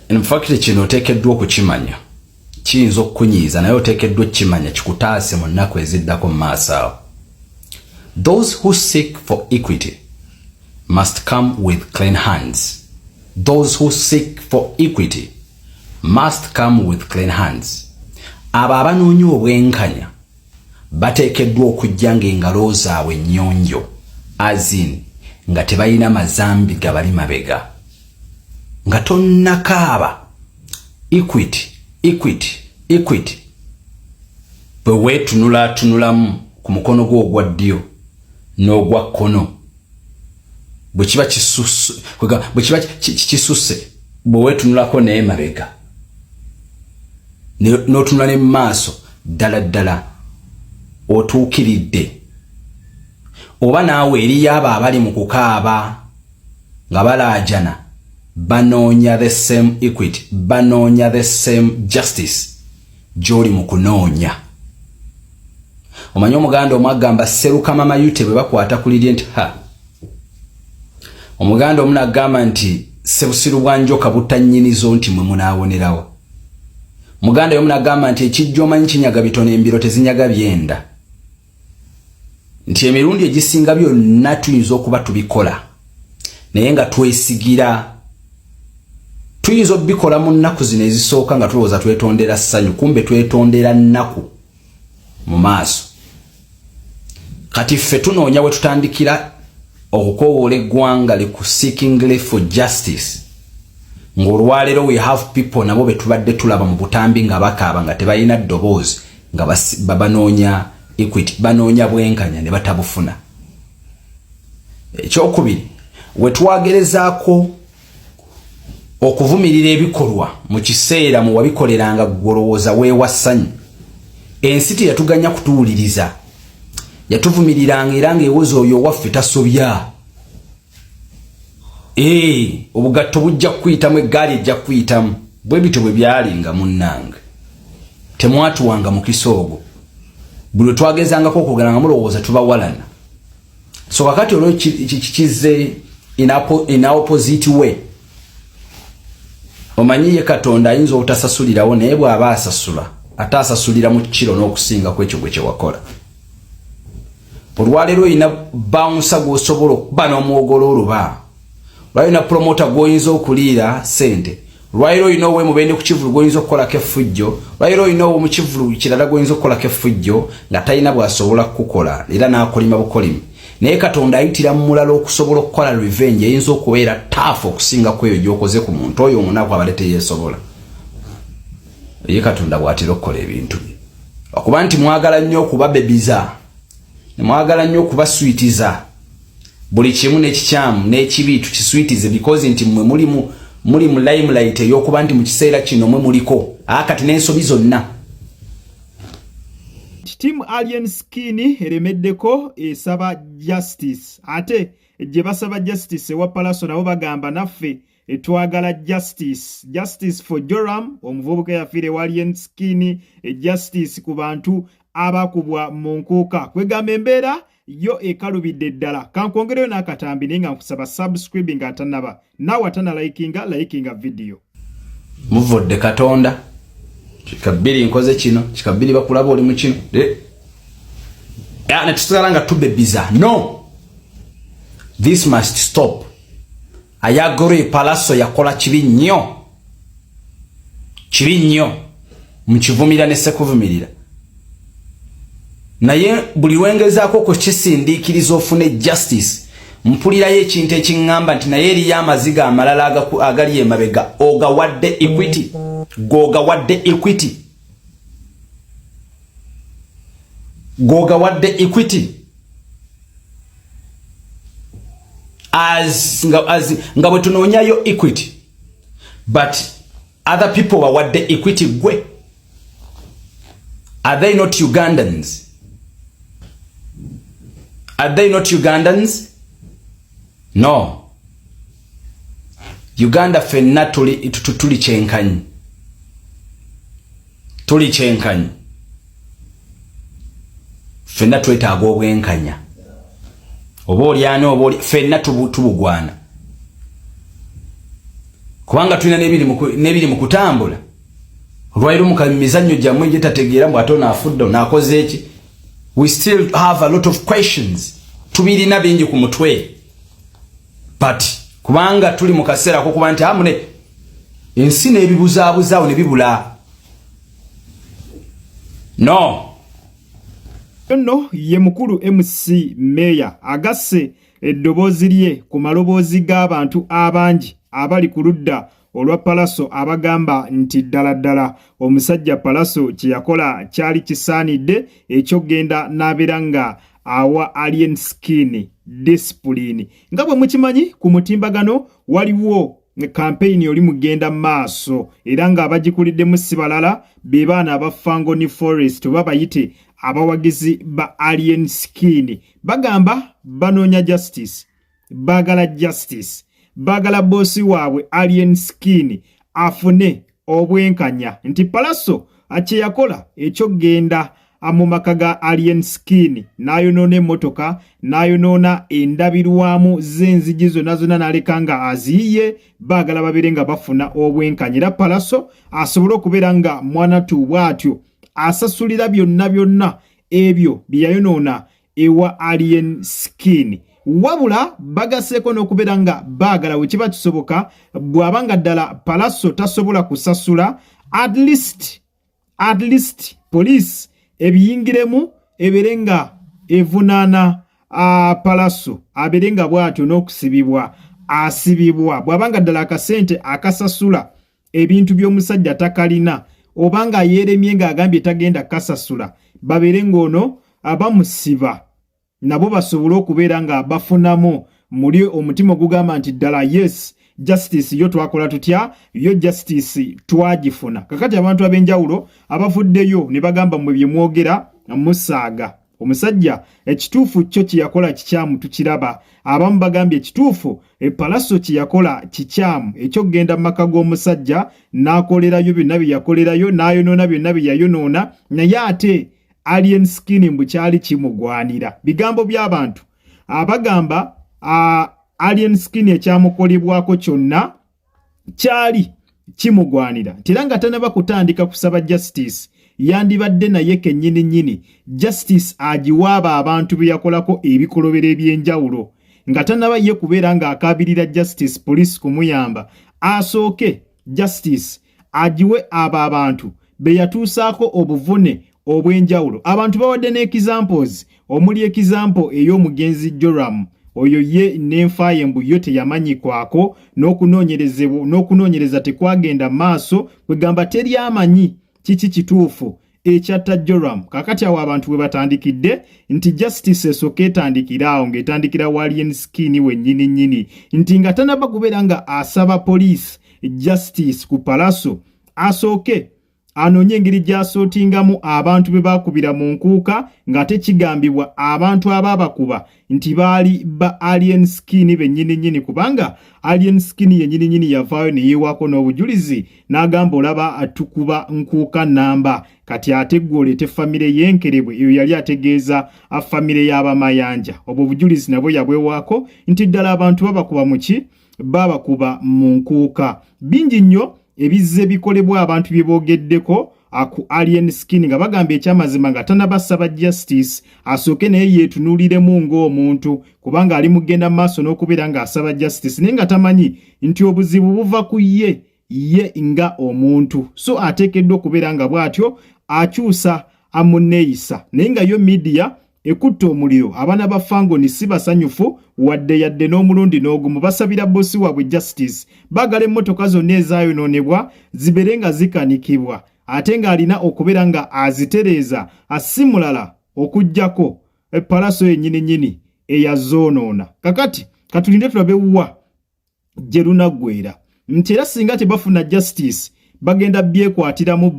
in fact kino oteekeddwa okukimanya kiyinza okukunyiiza naye oteekeddwa okukimanya kikutaase mu nnaku eziddako mu maaso awo. Those who seek for equity must come with clean hands. Those who seek for equity must come with clean hands. Abo abanoonya obwenkanya bateekeddwa okujja ng'engalo zaabwe nnyonjo, azin nga tebalina mazambi gabali mabega, nga tonnakaaba equity equity equity bwe weetunulatunulamu ku mukono gwo ogwa ddyo n'ogwa kkono bwe kiba kisuse bwe weetunulako naye mabega n'otunula ne mu maaso ddala ddala otuukiridde. Oba naawe eriyo abo abali mu kukaaba nga balaajana banoonya the same equity, banoonya the same justice gy'oli mu kunoonya. Omanyi omuganda omwagamba serukama mayute bwe bakwata ku lirye nti ha. Omuganda omu n'agamba nti sebusiru bwa njoka butannyinizo nti mwe munaawonerawo. Muganda omu n'agamba nti ekijjo omanyi kinyaga bitono embiro tezinyaga byenda. Nti emirundi egisinga byonna tuyinza okuba tubikola naye nga twesigira. Tuyinza obikola mu nnaku zino ezisooka nga tulowooza twetondera ssanyu, kumbe twetondera nnaku mu maaso. Kati ffe tunoonya we tutandikira okukoowoola eggwanga liku seeking for justice. Ng'olwaleero we have people nabo be tubadde tulaba mu butambi nga bakaaba nga tebalina ddoboozi nga banoonya equity, banoonya bwenkanya ne batabufuna. Ekyokubiri, we twagerezaako okuvumirira ebikolwa mu kiseera mu wabikoleranga golowooza weewa ssanyu. Ensi teyatuganya kutuwuliriza, yatuvumiriranga era ng'ewoza oyo waffe tasobya. Obugatto bujja kuyitamu, eggaali ejja kuyitamu. Bwe bityo bwe byalinga munnange, temwatuwanga mu kisoogo. Buli twagezangako okugala nga mulowooza tubawalana. So kakati olwo kikize in opposite way. Omanyi ye Katonda ayinza obutasasulirawo naye bw'aba asasula ate asasulira mu kiro n'okusinga kwekyo gwe kyewakola. Olwaleero olina bawunsa gw'osobola okuba n'omwogolo oluba. Olwalina promota gw'oyinza okuliira sente. Olwaleero olina owe mubende ku kivulu gw'oyinza okukolako effujjo. Olwaleero olina owe mu kivulu kirala gw'oyinza okukolako effujjo nga talina bw'asobola kukola era n'akolima bukolimi. Naye Katonda ayitira mu mulala okusobola okukola revenge eyinza okubeera taafu okusinga ku eyo gy'okoze ku muntu oyo omunaku abadde teyeesobola. Ye Katonda bw'atera okukola ebintu bye. Okuba nti mwagala nnyo okubabebiza, ne mwagala nnyo okubaswitiza, buli kimu n'ekikyamu n'ekibi tukiswitize because nti mmwe muli mu limelight ey'okuba nti mu kiseera kino mwe muliko kati n'ensobi zonna. Team Alien Skin eremeddeko esaba justice, ate gye basaba justice ewa Palaso nabo bagamba naffe etwagala justice for Joram omuvubuka yafiire wa Alien Skin, justice ku bantu abakubwa mu nkuuka. Kwegamba embeera yo ekalubidde ddala. Kankwongereyo n'akatambi naye nga nkusaba subscribe nga atanaba, naawe atana likinga video. Muvodde Katonda kikabiri nkoze kino, kikabiri bakulaba oli mu kino. Netusala nga tubebiza. No, this must stop. Ayagore Palaso yakola kibi nnyo mukivumira ne sekuvumirira. Naye buli lwengezaako kukisindiikiriza ofune justice, mpulirayo ekintu ekiŋŋamba nti naye eriyo amaziga amalala agali emabega ogawadde equity. Gogawadde equity as nga bwe tunoonyayo equity but other people bawadde equity gwe. Are they not Ugandans? Are they not Ugandans? No. Uganda fenna tuli kyenkanyi. Fenna twetaaga obwenkanya. Oba oli ani oba oli fenna tubugwana. kubanga tulina nebiri mu kutambula olwairo mu mizannyo gyammwe gye tategeera mbu ate onafudde nakoze eki. We still have a lot of questions tubirina bingi ku mutwe, but kubanga tuli mu kaseera kokuba nti amune ensi n'ebibuzaabuzawo ne bibula. No nno ye mukulu MC Meya agasse eddoboozi lye ku maloboozi g'abantu abangi abali ku ludda olwa Palaso abagamba nti ddala omusajja Palaso kye yakola kyali kisaanidde ekyogenda n'abeera nga awa Alien Skin discipline. Nga bwe mukimanyi ku mutimbagano waliwo campaign oli mugenda maaso era nga abagikuliddemu si balala be baana aba Fangoni Forest babayite abawagizi ba Alien Skin. Bagamba banoonya justice, bagala justice, bagala bosi waabwe Alien Skin afune obwenkanya nti Palaso akye yakola ekyogenda mu maka ga Alien Skin n'ayonoona emmotoka n'ayonoona endabirwamu z'enzigi zonna n'aleka nga aziyiye. Baagala babeere nga bafuna obwenkanya era Palaso asobole okubeera nga mwanatu bw'atyo asasulira byonna ebyo bye yayonoona ewa Alien Skin. Wabula bagaseeko n'okubeera nga baagala we kiba kisoboka bw'aba nga ddala Palaso tasobola kusasula at least police ebiyingiremu ebeere nga evunaana Palaso abeere nga bw'atyo n'okusibibwa asibibwa. Bw'aba nga ddala akasente akasasula ebintu by'omusajja takalina obanga yeeremye ng'agambye tagenda kasasula babeere ng'ono abamusiba nabo basobole okubeera nga bafunamu muli omutima ogugamba nti ddala yes justice yo twakola tutya, yo justice twagifuna. Kakati abantu ab'enjawulo abavuddeyo ne bagamba mwe bye mwogera musaaga omusajja ekituufu kyo kye yakola kikyamu tukiraba. Abamu bagambye ekituufu Palaso kye yakola kikyamu ekyokgenda mu maka g'omusajja n'akolerayo byonna bye yakolerayo n'ayonoona byonna bye yayonoona, naye ate Alien Skin mbu kyali kimugwanira. Bigambo by'abantu abagamba Alien Skin ekyamukolebwako kyonna kyali kimugwanira. Tera nga tanaba kutandika kusaba justice yandibadde naye kennyini justice agiwaaba abantu be yakolako ebikolobero eby'enjawulo nga tanaba ye kubeera nga akabirira justice police kumuyamba. Asooke justice agiwe abo abantu be yatuusaako obuvune obw'enjawulo. Abantu bawadde n'examples omuli example ey'omugenzi Joram. Oyo ye n'enfaye mbu yo teyamanyikwako n'okunoonyereza tekwagenda maaso kwegamba teri amanyi kiki kituufu ekyatta Joram. Kakati awo abantu we batandikidde nti justice esooka etandikiraawo ng'etandikira Alien Skin wennyini nti nga tanaba kubeera nga asaba police justice ku Palaso asooke anoonye engeri gy'asootingamu abantu be baakubira mu nkuuka ng'ate kigambibwa abantu abaabakuba nti baali ba Alien Skin bennyini kubanga Alien Skin yennyini yavaayo ne yeewaako n'obujulizi n'agamba olaba atukuba nkuuka namba kati ate gwe oleete famire y'enkerebwe eyo yali ategeeza famire y'abamayanja. Obwo obujulizi nabwo yabwewaako nti ddala abantu babakuba muki babakuba mu nkuuka. Bingi nnyo ebizze bikolebwa abantu bye boogeddeko ku Alien Skin nga bagamba ekyamazima nga tanabasaba justice asooke naye yeetunuuliremu ng'omuntu kubanga ali mugenda mu maaso n'okubeera ng'asaba justice naye nga tamanyi nti obuzibu buva ku ye nga omuntu. So ateekeddwa okubeera nga bw'atyo akyusa amuneeyisa naye nga yo media ekutta omuliro. Abaana ba Fangoni si basanyufu yadde n'omulundi n'ogumu basabira bosi waabwe justice. Baagala emmotoka zonna ezaayonoonebwa zibeere nga zikanikibwa ate ng'alina okubeera nga azitereeza asi mulala okuggyako Palaso yennyini eyazoonoona. Kakati katulinde tulabe wa gye lunaggweera nti era singa tebafuna justice bagenda byekwatiramu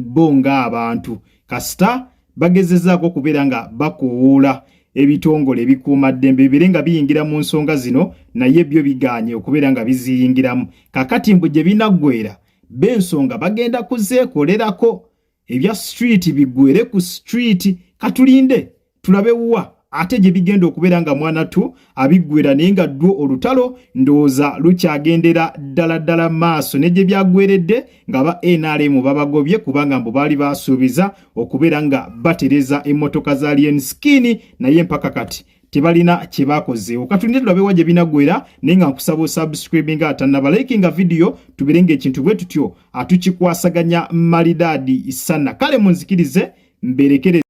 bo ng'abantu kasita bagezezaako okubeera nga bakoowoola ebitongole ebikuuma ddembe bibeere nga biyingira mu nsonga zino naye byo bigaanye okubeera nga biziyingiramu. Kakati mbu gye binaggweera b'ensonga bagenda kuzeekolerako ebya street biggwere ku street. Katulinde tulabe wa ate gye bigenda okubeera nga mwana tu abiggwera naye nga ddwo olutalo ndowooza lukyagendera ddala maaso ne gye byagweredde nga ba NRM babagobye kubanga mbu baali basuubiza okubeera nga batereza emmotoka za Alien Skin naye mpaka kati tebalina kye bakozeewo. Katulinde tulabe wa gye binagwera naye nga nkusaba osubscribing atannaba likinga video tubeere ng'ekintu bwe tutyo atukikwasaganya malidaadi sana. Kale munzikirize mberekere